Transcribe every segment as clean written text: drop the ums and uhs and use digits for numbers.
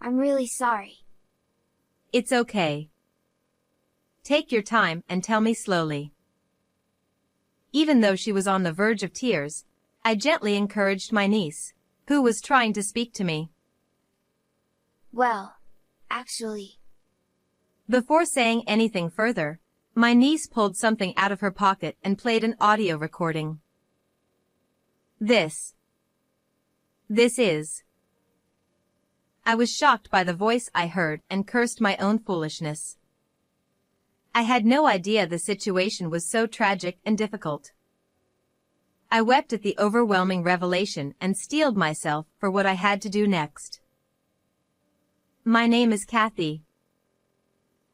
I'm really sorry. It's okay. Take your time and tell me slowly. Even though she was on the verge of tears, I gently encouraged my niece, who was trying to speak to me. Well, actually. Before saying anything further, my niece pulled something out of her pocket and played an audio recording. This is. I was shocked by the voice I heard and cursed my own foolishness. I had no idea the situation was so tragic and difficult. I wept at the overwhelming revelation and steeled myself for what I had to do next. My name is Kathy.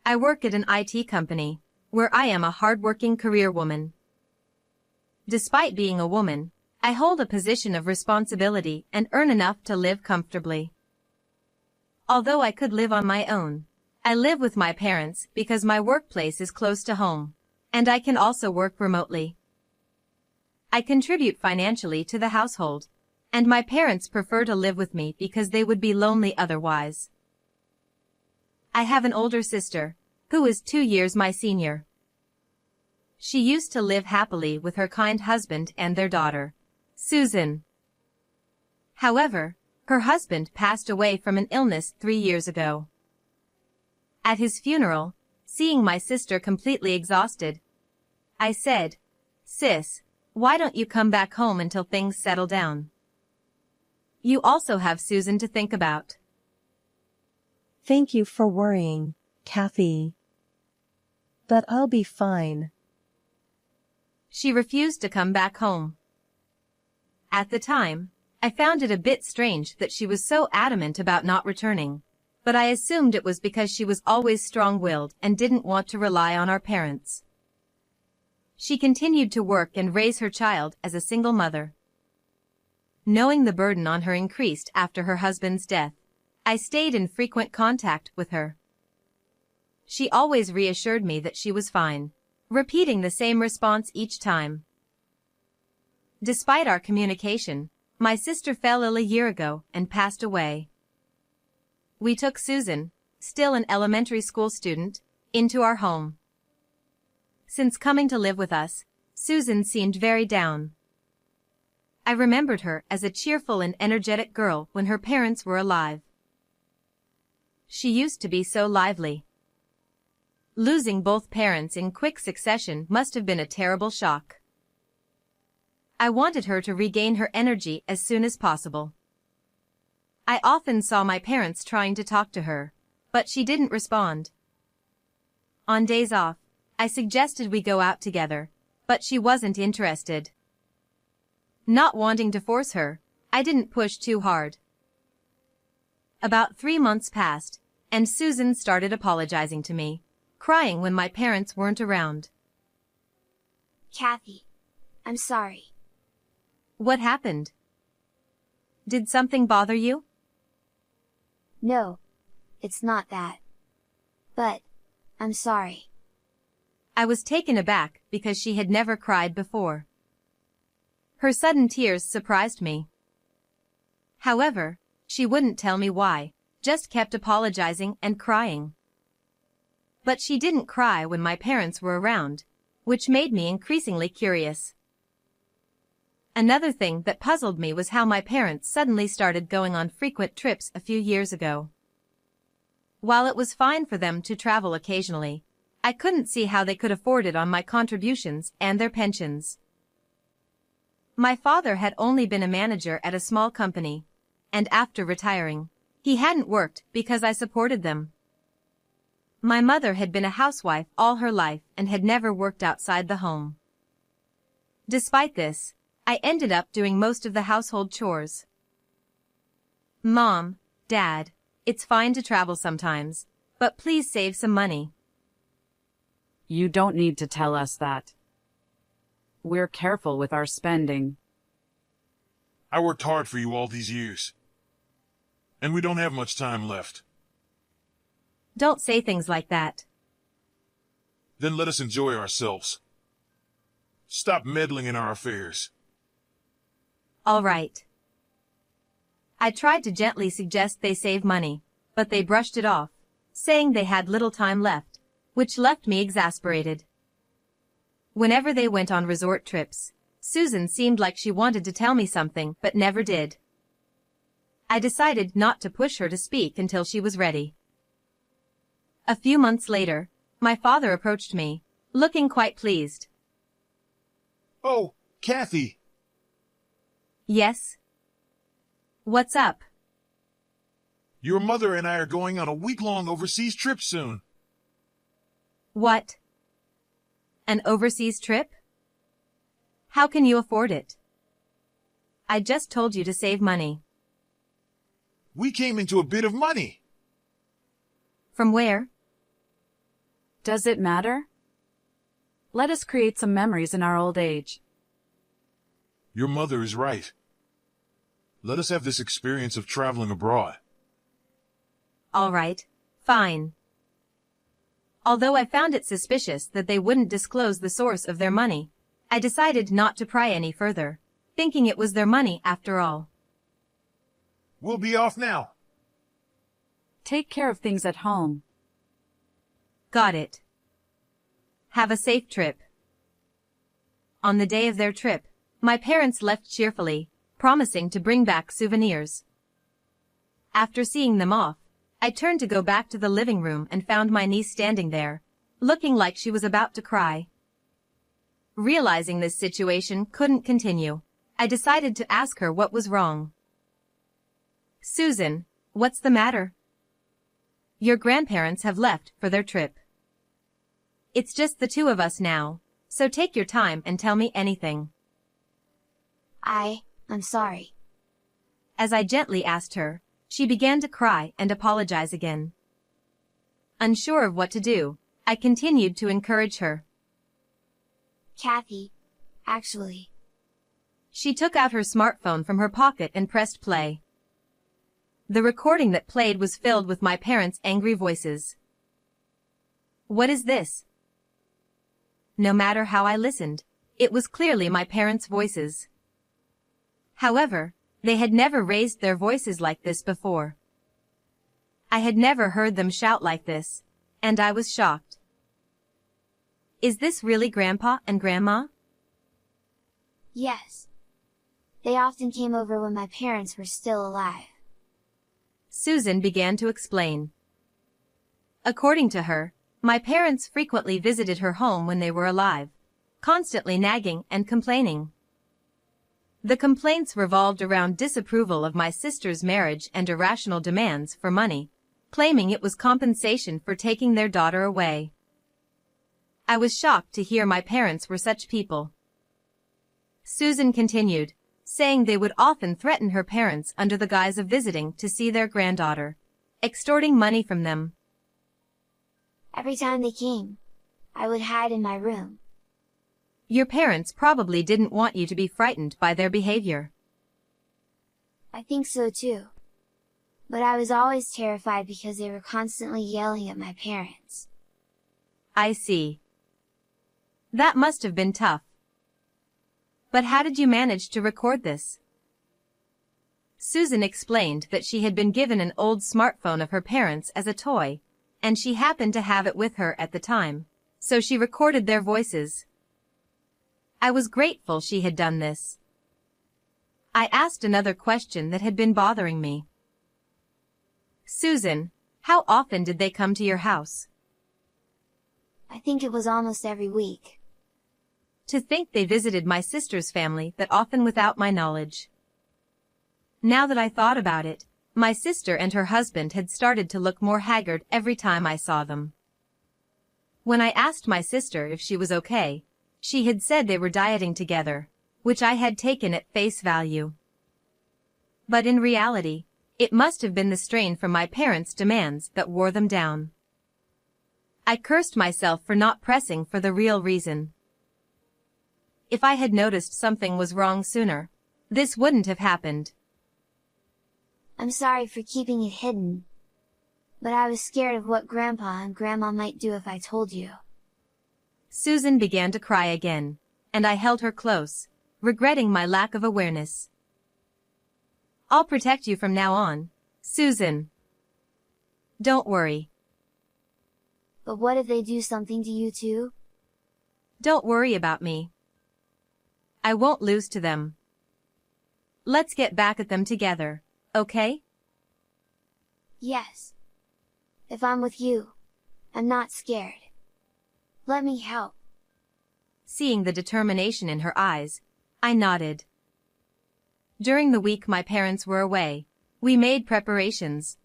I work at an IT company, where I am a hardworking career woman. Despite being a woman, I hold a position of responsibility and earn enough to live comfortably. Although I could live on my own, I live with my parents because my workplace is close to home, and I can also work remotely. I contribute financially to the household, and my parents prefer to live with me because they would be lonely otherwise. I have an older sister, who is 2 years my senior. She used to live happily with her kind husband and their daughter, Susan. However, her husband passed away from an illness 3 years ago. At his funeral, seeing my sister completely exhausted, I said, "Sis, why don't you come back home until things settle down? You also have Susan to think about." Thank you for worrying, Kathy. But I'll be fine. She refused to come back home. At the time, I found it a bit strange that she was so adamant about not returning, but I assumed it was because she was always strong-willed and didn't want to rely on our parents. She continued to work and raise her child as a single mother. Knowing the burden on her increased after her husband's death, I stayed in frequent contact with her. She always reassured me that she was fine, repeating the same response each time. Despite our communication, my sister fell ill a year ago and passed away. We took Susan, still an elementary school student, into our home. Since coming to live with us, Susan seemed very down. I remembered her as a cheerful and energetic girl when her parents were alive. She used to be so lively. Losing both parents in quick succession must have been a terrible shock. I wanted her to regain her energy as soon as possible. I often saw my parents trying to talk to her, but she didn't respond. On days off, I suggested we go out together, but she wasn't interested. Not wanting to force her, I didn't push too hard. About 3 months passed, and Susan started apologizing to me, crying when my parents weren't around. Kathy, I'm sorry. What happened? Did something bother you? No, it's not that. But, I'm sorry. I was taken aback because she had never cried before. Her sudden tears surprised me. However, she wouldn't tell me why, just kept apologizing and crying. But she didn't cry when my parents were around, which made me increasingly curious. Another thing that puzzled me was how my parents suddenly started going on frequent trips a few years ago. While it was fine for them to travel occasionally, I couldn't see how they could afford it on my contributions and their pensions. My father had only been a manager at a small company, and after retiring, he hadn't worked because I supported them. My mother had been a housewife all her life and had never worked outside the home. Despite this, I ended up doing most of the household chores. Mom, Dad, it's fine to travel sometimes, but please save some money. You don't need to tell us that. We're careful with our spending. I worked hard for you all these years. And we don't have much time left. Don't say things like that. Then let us enjoy ourselves. Stop meddling in our affairs. All right. I tried to gently suggest they save money, but they brushed it off, saying they had little time left, which left me exasperated. Whenever they went on resort trips, Susan seemed like she wanted to tell me something but never did. I decided not to push her to speak until she was ready. A few months later, my father approached me, looking quite pleased. Oh, Kathy. Yes? What's up? Your mother and I are going on a week-long overseas trip soon. What? An overseas trip? How can you afford it? I just told you to save money. We came into a bit of money. From where? Does it matter? Let us create some memories in our old age. Your mother is right. Let us have this experience of traveling abroad. All right, fine. Although I found it suspicious that they wouldn't disclose the source of their money, I decided not to pry any further, thinking it was their money after all. We'll be off now. Take care of things at home. Got it. Have a safe trip. On the day of their trip, my parents left cheerfully, promising to bring back souvenirs. After seeing them off, I turned to go back to the living room and found my niece standing there, looking like she was about to cry. Realizing this situation couldn't continue, I decided to ask her what was wrong. Susan, what's the matter? Your grandparents have left for their trip. It's just the two of us now, so take your time and tell me anything. I'm sorry. As I gently asked her, she began to cry and apologize again. Unsure of what to do, I continued to encourage her. Kathy, actually. She took out her smartphone from her pocket and pressed play. The recording that played was filled with my parents' angry voices. What is this? No matter how I listened, it was clearly my parents' voices. However, they had never raised their voices like this before. I had never heard them shout like this, and I was shocked. Is this really Grandpa and Grandma? Yes. They often came over when my parents were still alive. Susan began to explain. According to her, my parents frequently visited her home when they were alive, constantly nagging and complaining. The complaints revolved around disapproval of my sister's marriage and irrational demands for money, claiming it was compensation for taking their daughter away. I was shocked to hear my parents were such people. Susan continued, saying they would often threaten her parents under the guise of visiting to see their granddaughter, extorting money from them. Every time they came, I would hide in my room. Your parents probably didn't want you to be frightened by their behavior. I think so too. But I was always terrified because they were constantly yelling at my parents. I see. That must have been tough. But how did you manage to record this? Susan explained that she had been given an old smartphone of her parents as a toy, and she happened to have it with her at the time, so she recorded their voices. I was grateful she had done this. I asked another question that had been bothering me. Susan, how often did they come to your house? I think it was almost every week. To think they visited my sister's family that often without my knowledge. Now that I thought about it, my sister and her husband had started to look more haggard every time I saw them. When I asked my sister if she was okay, she had said they were dieting together, which I had taken at face value. But in reality, it must have been the strain from my parents' demands that wore them down. I cursed myself for not pressing for the real reason. If I had noticed something was wrong sooner, this wouldn't have happened. I'm sorry for keeping it hidden. But I was scared of what Grandpa and Grandma might do if I told you. Susan began to cry again, and I held her close, regretting my lack of awareness. I'll protect you from now on, Susan. Don't worry. But what if they do something to you too? Don't worry about me. I won't lose to them. Let's get back at them together, okay? Yes. If I'm with you, I'm not scared. Let me help. Seeing the determination in her eyes, I nodded. During the week my parents were away, we made preparations.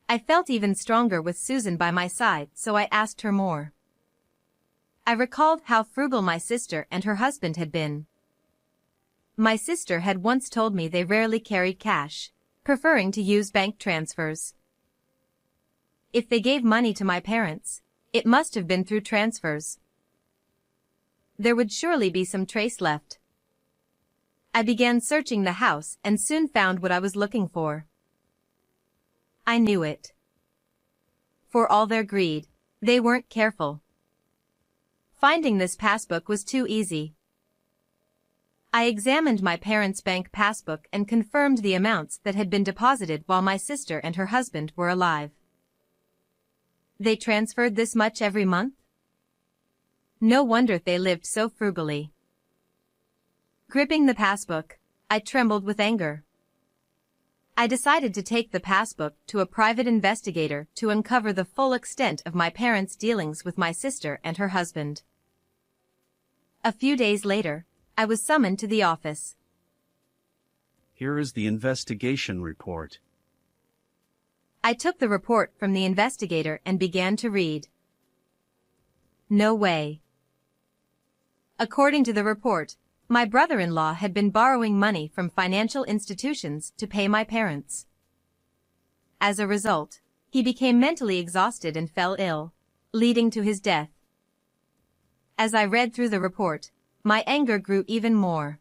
I felt even stronger with Susan by my side, so I asked her more. I recalled how frugal my sister and her husband had been. My sister had once told me they rarely carried cash, preferring to use bank transfers. If they gave money to my parents, it must have been through transfers. There would surely be some trace left. I began searching the house and soon found what I was looking for. I knew it. For all their greed, they weren't careful. Finding this passbook was too easy. I examined my parents' bank passbook and confirmed the amounts that had been deposited while my sister and her husband were alive. They transferred this much every month? No wonder they lived so frugally. Gripping the passbook, I trembled with anger. I decided to take the passbook to a private investigator to uncover the full extent of my parents' dealings with my sister and her husband. A few days later, I was summoned to the office. Here is the investigation report. I took the report from the investigator and began to read. No way. According to the report, my brother-in-law had been borrowing money from financial institutions to pay my parents. As a result, he became mentally exhausted and fell ill, leading to his death. As I read through the report, my anger grew even more.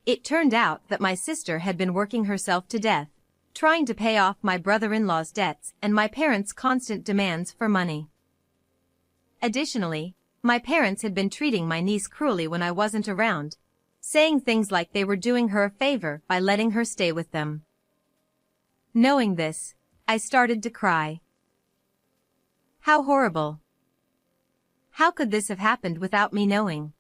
It turned out that my sister had been working herself to death, trying to pay off my brother-in-law's debts and my parents' constant demands for money. Additionally, my parents had been treating my niece cruelly when I wasn't around, saying things like they were doing her a favor by letting her stay with them. Knowing this, I started to cry. How horrible. How could this have happened without me knowing?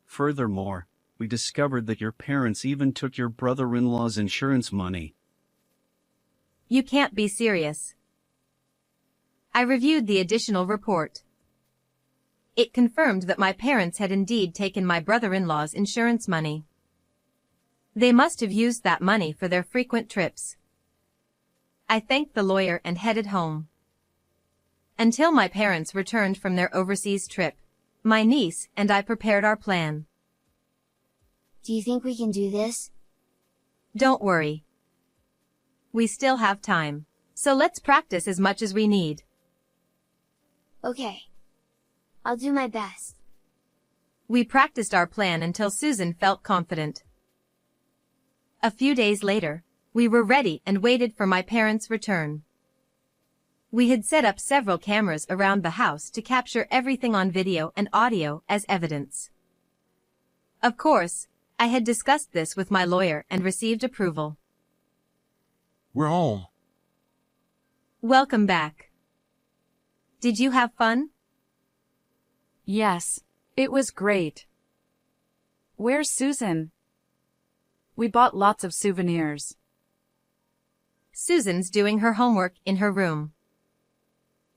Furthermore, we discovered that your parents even took your brother-in-law's insurance money. You can't be serious. I reviewed the additional report. It confirmed that my parents had indeed taken my brother-in-law's insurance money. They must have used that money for their frequent trips. I thanked the lawyer and headed home. Until my parents returned from their overseas trip, my niece and I prepared our plan. Do you think we can do this? Don't worry. We still have time, so let's practice as much as we need. Okay. I'll do my best. We practiced our plan until Susan felt confident. A few days later, we were ready and waited for my parents' return. We had set up several cameras around the house to capture everything on video and audio as evidence. Of course, I had discussed this with my lawyer and received approval. We're home. Welcome back. Did you have fun? Yes, it was great. Where's Susan? We bought lots of souvenirs. Susan's doing her homework in her room.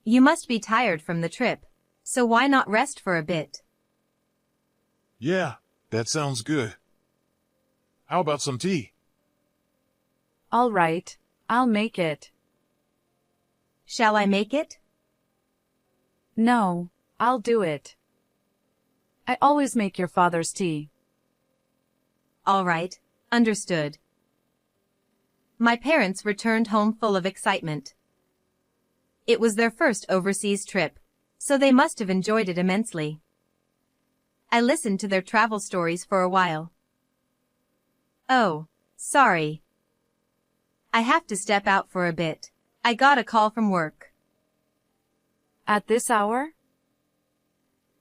You must be tired from the trip, so why not rest for a bit? Yeah, that sounds good. How about some tea? All right, I'll make it. Shall I make it? No, I'll do it. I always make your father's tea. All right, understood. My parents returned home full of excitement. It was their first overseas trip, so they must have enjoyed it immensely. I listened to their travel stories for a while. Oh, sorry. I have to step out for a bit. I got a call from work. At this hour?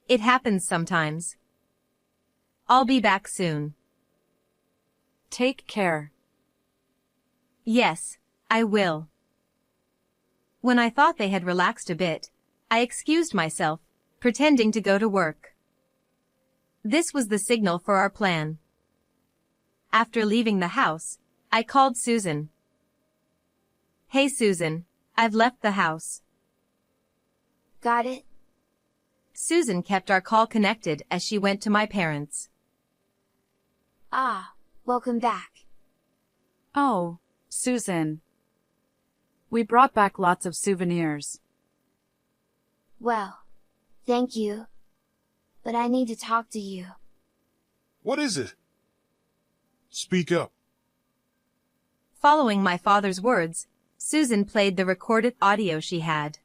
It happens sometimes. I'll be back soon. Take care. Yes, I will. When I thought they had relaxed a bit, I excused myself, pretending to go to work. This was the signal for our plan. After leaving the house, I called Susan. "Hey Susan, I've left the house." Got it? Susan kept our call connected as she went to my parents. Ah, welcome back. Oh, Susan. We brought back lots of souvenirs. Well, thank you. But I need to talk to you. What is it? Speak up. Following my father's words, Susan played the recorded audio she had.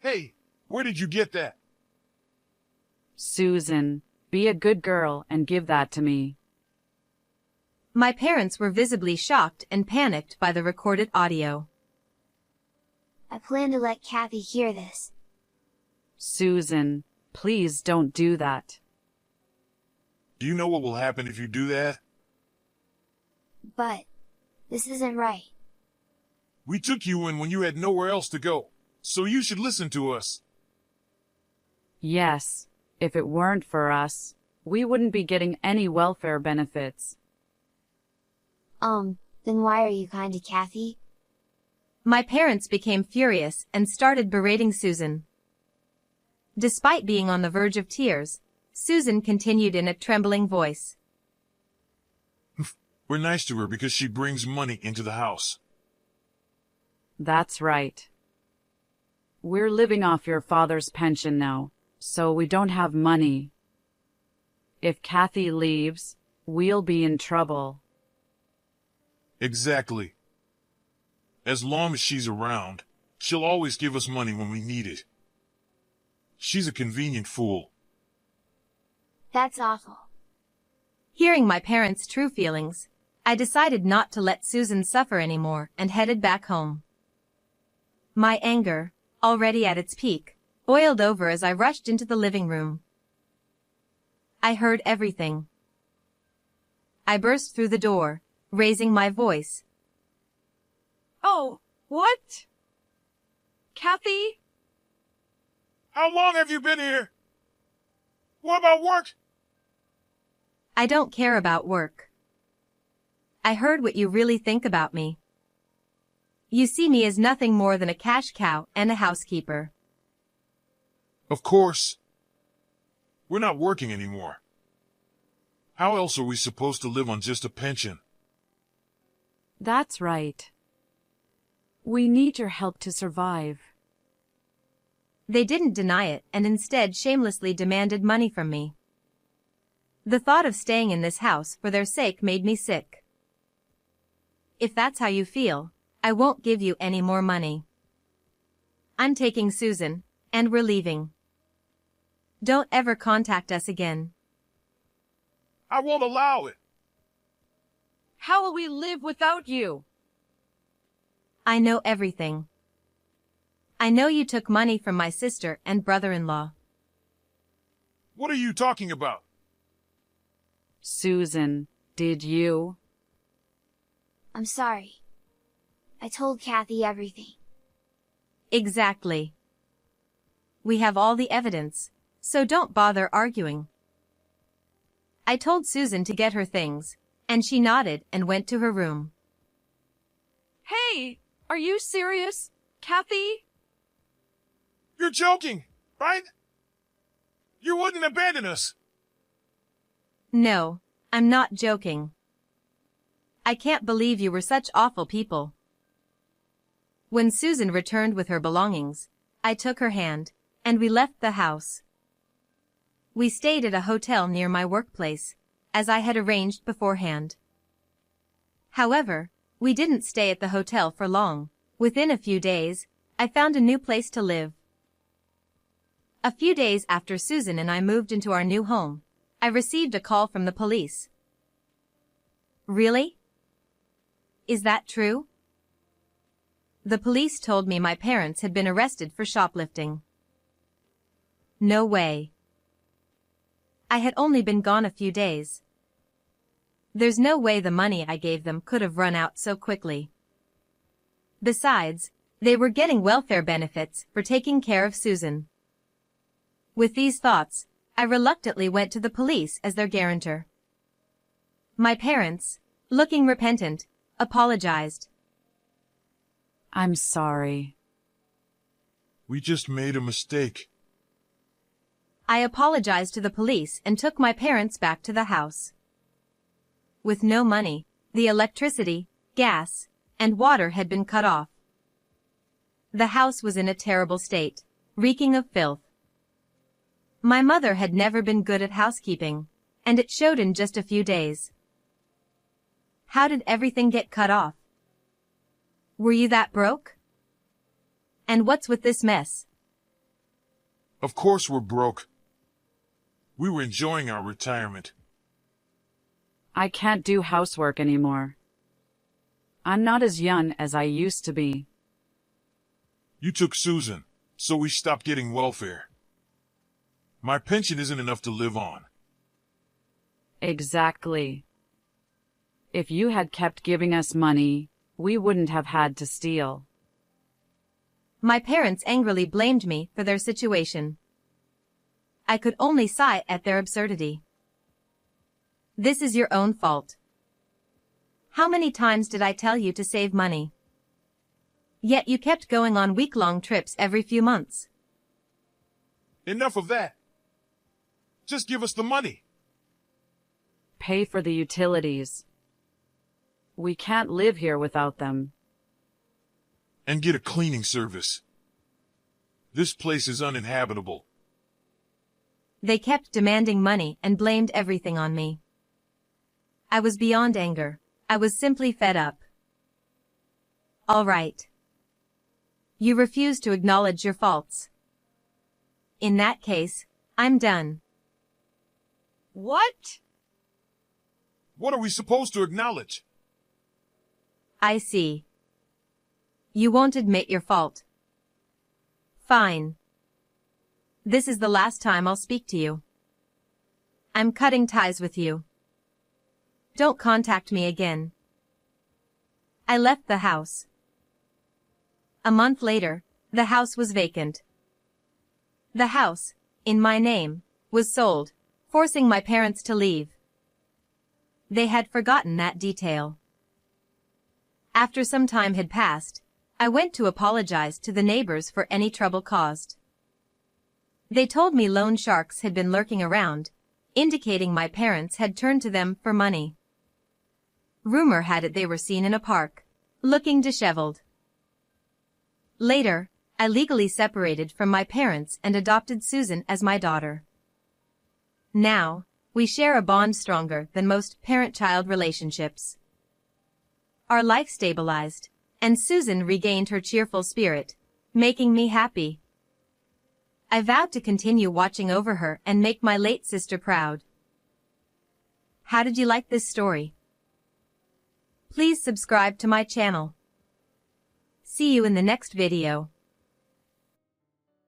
Hey, where did you get that? Susan, be a good girl and give that to me. My parents were visibly shocked and panicked by the recorded audio. I plan to let Kathy hear this. Susan, please don't do that. Do you know what will happen if you do that? But, this isn't right. We took you in when you had nowhere else to go, so you should listen to us. Yes, if it weren't for us, we wouldn't be getting any welfare benefits. Then why are you kind to Kathy? My parents became furious and started berating Susan. Despite being on the verge of tears, Susan continued in a trembling voice. We're nice to her because she brings money into the house. That's right. We're living off your father's pension now, so we don't have money. If Kathy leaves, we'll be in trouble. Exactly. As long as she's around, she'll always give us money when we need it. She's a convenient fool. That's awful. Hearing my parents' true feelings, I decided not to let Susan suffer anymore and headed back home. My anger, already at its peak, boiled over as I rushed into the living room. I heard everything. I burst through the door, raising my voice. Oh, what? Kathy? How long have you been here? What about work? I don't care about work. I heard what you really think about me. You see me as nothing more than a cash cow and a housekeeper. Of course. We're not working anymore. How else are we supposed to live on just a pension? That's right. We need your help to survive. They didn't deny it and instead shamelessly demanded money from me. The thought of staying in this house for their sake made me sick. If that's how you feel, I won't give you any more money. I'm taking Susan, and we're leaving. Don't ever contact us again. I won't allow it. How will we live without you? I know everything. I know you took money from my sister and brother-in-law. What are you talking about? Susan, did you? I'm sorry. I told Kathy everything. Exactly. We have all the evidence, so don't bother arguing. I told Susan to get her things, and she nodded and went to her room. Hey, are you serious, Kathy? You're joking, right? You wouldn't abandon us. No, I'm not joking. I can't believe you were such awful people. When Susan returned with her belongings, I took her hand, and we left the house. We stayed at a hotel near my workplace, as I had arranged beforehand. However, we didn't stay at the hotel for long. Within a few days, I found a new place to live. A few days after Susan and I moved into our new home, I received a call from the police. Really? Is that true? The police told me my parents had been arrested for shoplifting. No way. I had only been gone a few days. There's no way the money I gave them could have run out so quickly. Besides, They were getting welfare benefits for taking care of Susan. With these thoughts, I reluctantly went to the police as their guarantor. My parents, looking repentant, apologized. I'm sorry. We just made a mistake. I apologized to the police and took my parents back to the house. With no money, the electricity, gas, and water had been cut off. The house was in a terrible state, reeking of filth. My mother had never been good at housekeeping, and it showed in just a few days. How did everything get cut off? Were you that broke? And what's with this mess? Of course we're broke. We were enjoying our retirement. I can't do housework anymore. I'm not as young as I used to be. You took Susan, so we stopped getting welfare. My pension isn't enough to live on. Exactly. If you had kept giving us money, we wouldn't have had to steal. My parents angrily blamed me for their situation. I could only sigh at their absurdity. This is your own fault. How many times did I tell you to save money? Yet you kept going on week-long trips every few months. Enough of that. Just give us the money. Pay for the utilities. We can't live here without them. And get a cleaning service. This place is uninhabitable. They kept demanding money and blamed everything on me. I was beyond anger. I was simply fed up. All right. You refuse to acknowledge your faults. In that case, I'm done. What? What are we supposed to acknowledge? I see. You won't admit your fault. Fine. This is the last time I'll speak to you. I'm cutting ties with you. Don't contact me again. I left the house. A month later, the house was vacant. The house, in my name, was sold, forcing my parents to leave. They had forgotten that detail. After some time had passed, I went to apologize to the neighbors for any trouble caused. They told me loan sharks had been lurking around, indicating my parents had turned to them for money. Rumor had it they were seen in a park, looking disheveled. Later, I legally separated from my parents and adopted Susan as my daughter. Now, we share a bond stronger than most parent-child relationships. Our life stabilized, and Susan regained her cheerful spirit, making me happy. I vowed to continue watching over her and make my late sister proud. How did you like this story? Please subscribe to my channel. See you in the next video.